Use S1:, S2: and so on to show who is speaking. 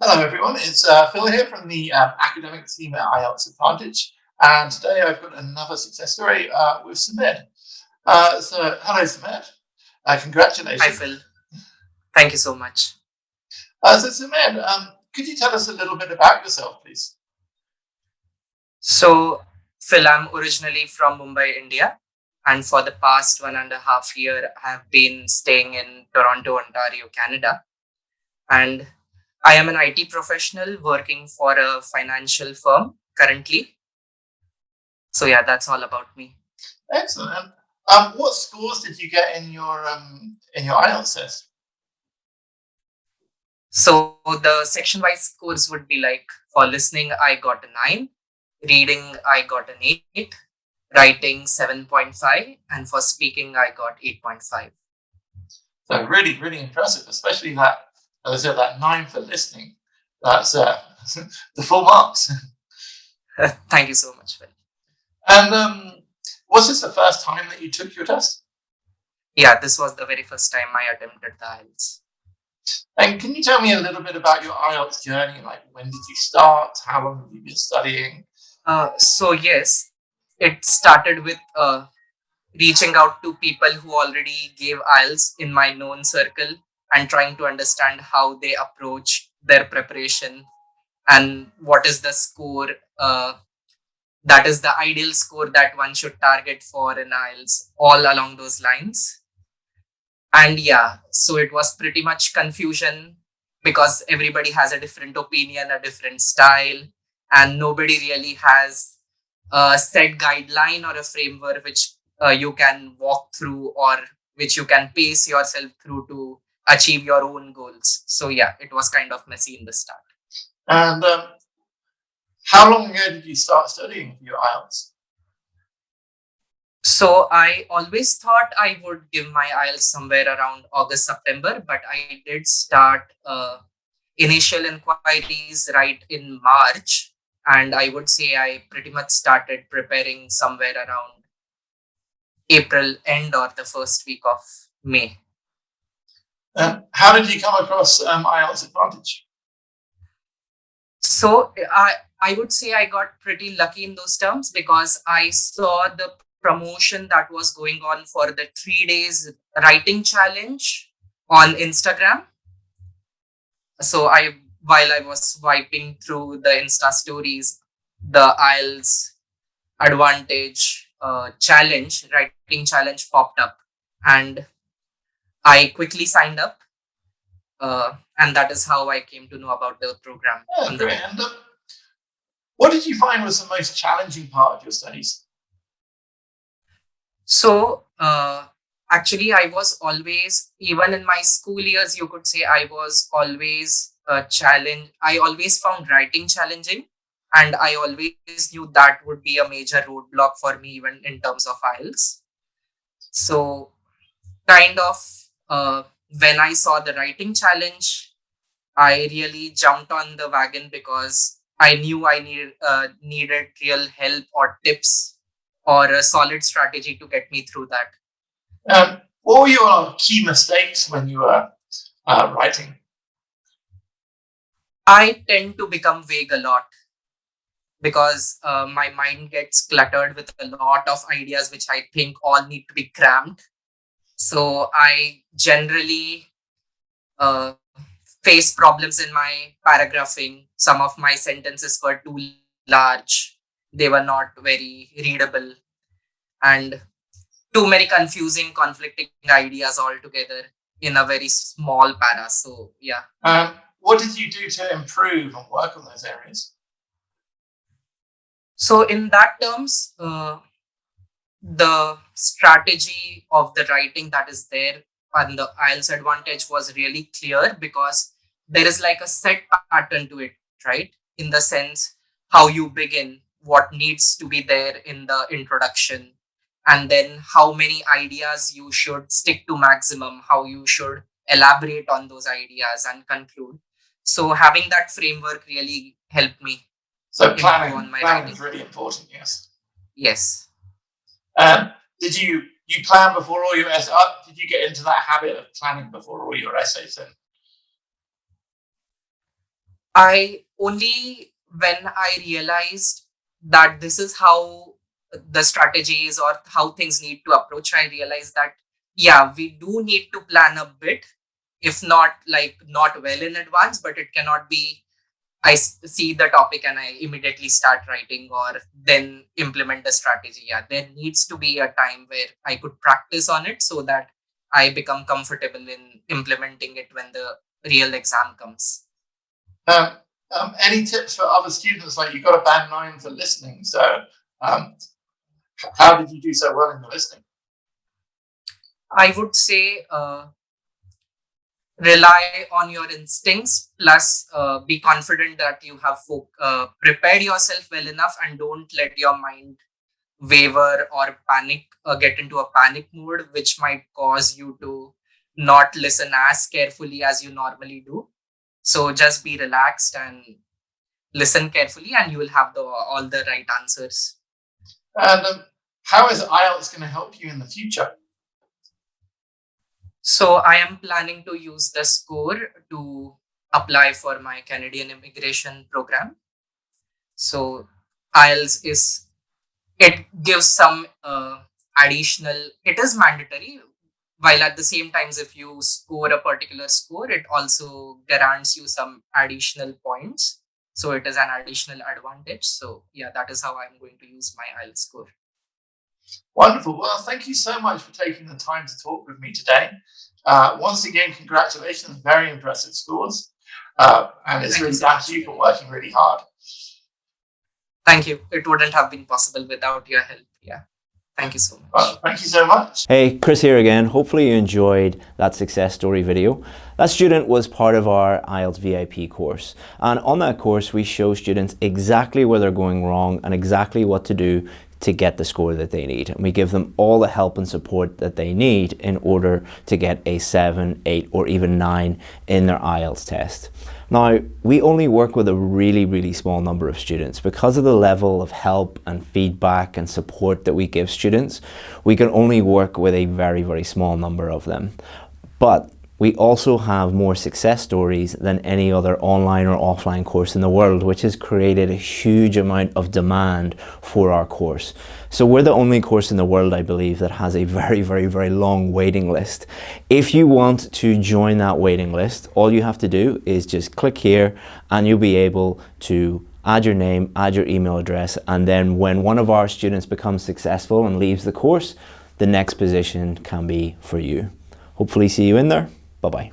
S1: Hello, everyone. It's Phil here from the academic team at IELTS Advantage. And today I've got another success story with Sumedh. Hello, Sumedh.
S2: Hi,
S1: Congratulations.
S2: Phil. Thank you so much.
S1: Sumedh, could you tell us a little bit about yourself, please?
S2: So, Phil, I'm originally from Mumbai, India. And for the past 1.5 year, I have been staying in Toronto, Ontario, Canada. And I am an IT professional working for a financial firm currently. So, yeah, that's all about me.
S1: Excellent. What scores did you get in your IELTS test?
S2: So, the section wise scores would be like for listening, I got a 9, reading, I got an 8, writing 7.5, and for speaking, I got 8.5.
S1: So really, really impressive, especially that, as I said, that 9 for listening. That's the full marks.
S2: Thank you so much, Phil.
S1: And was this the first time that you took your test?
S2: Yeah, this was the very first time I attempted the IELTS.
S1: And can you tell me a little bit about your IELTS journey? Like, when did you start? How long have you been studying?
S2: So yes, it started with reaching out to people who already gave IELTS in my known circle and trying to understand how they approach their preparation and what is the score that is the ideal score that one should target for an IELTS, all along those lines. And yeah, so it was pretty much confusion because everybody has a different opinion, a different style, and nobody really has a set guideline or a framework which you can walk through or which you can pace yourself through to achieve your own goals. So yeah, it was kind of messy in the start.
S1: And how long ago did you start studying for your IELTS?
S2: So I always thought I would give my IELTS somewhere around August, September, but I did start initial inquiries right in March. And I would say I pretty much started preparing somewhere around April end or the first week of May.
S1: How did you come across IELTS Advantage?
S2: So I would say I got pretty lucky in those terms because I saw the promotion that was going on for the 3 days writing challenge on Instagram. So while I was swiping through the Insta stories, the IELTS Advantage writing challenge popped up, and I quickly signed up, and that is how I came to know about the program on the
S1: Great.
S2: web.
S1: And what did you find was the most challenging part of your studies?
S2: So actually, I was always, even in my school years, you could say I was always a challenge. I always found writing challenging, and I always knew that would be a major roadblock for me, even in terms of IELTS. So kind of uh, when I saw the writing challenge, I really jumped on the wagon because I knew I needed real help or tips or a solid strategy to get me through that.
S1: What were your key mistakes when you were writing?
S2: I tend to become vague a lot because my mind gets cluttered with a lot of ideas which I think all need to be crammed. So I generally uh, face problems in my paragraphing. Some of my sentences were too large, they were not very readable, and too many confusing, conflicting ideas altogether in a very small para. So, yeah.
S1: What did you do to improve and work on those areas?
S2: So, in that terms, the strategy of the writing that is there on the IELTS Advantage was really clear because there is like a set pattern to it, right? In the sense how you begin, what needs to be there in the introduction, and then how many ideas you should stick to maximum, how you should elaborate on those ideas and conclude. So having that framework really helped me
S1: So
S2: improve on my
S1: planning
S2: writing.
S1: is really important. Yes.
S2: Yes.
S1: Did you plan before all your essays? Did you get into that habit of planning before all your essays? Then
S2: I only when I realized that this is how the strategies or how things need to approach, I realized that, yeah, we do need to plan a bit, if not like not well in advance, but it cannot be see the topic and I immediately start writing or then implement the strategy. Yeah, there needs to be a time where I could practice on it so that I become comfortable in implementing it when the real exam comes.
S1: Any tips for other students? Like, you got a band 9 for listening, so how did you do so well in the listening?
S2: I would say rely on your instincts, plus be confident that you have prepared yourself well enough, and don't let your mind waver or panic, get into a panic mode, which might cause you to not listen as carefully as you normally do. So just be relaxed and listen carefully, and you will have all the right answers.
S1: And how is IELTS going to help you in the future?
S2: So I am planning to use the score to apply for my Canadian immigration program. So IELTS it gives some additional, it is mandatory, while at the same times, if you score a particular score, it also guarantees you some additional points. So it is an additional advantage. So yeah, that is how I'm going to use my IELTS score.
S1: Wonderful. Well, thank you so much for taking the time to talk with me today. Once again, congratulations. Very impressive scores. And it's really down to you for working really hard.
S2: Thank you. It wouldn't have been possible without your help. Yeah. Thank you so much.
S1: Well, thank you so much.
S3: Hey, Chris here again. Hopefully you enjoyed that success story video. That student was part of our IELTS VIP course. And on that course, we show students exactly where they're going wrong and exactly what to do to get the score that they need. And we give them all the help and support that they need in order to get a 7, 8, or even 9 in their IELTS test. Now, we only work with a really small number of students. Because of the level of help and feedback and support that we give students, we can only work with a very small number of them. But we also have more success stories than any other online or offline course in the world, which has created a huge amount of demand for our course. So we're the only course in the world, I believe, that has a very long waiting list. If you want to join that waiting list, all you have to do is just click here and you'll be able to add your name, add your email address, and then when one of our students becomes successful and leaves the course, the next position can be for you. Hopefully see you in there. Bye-bye.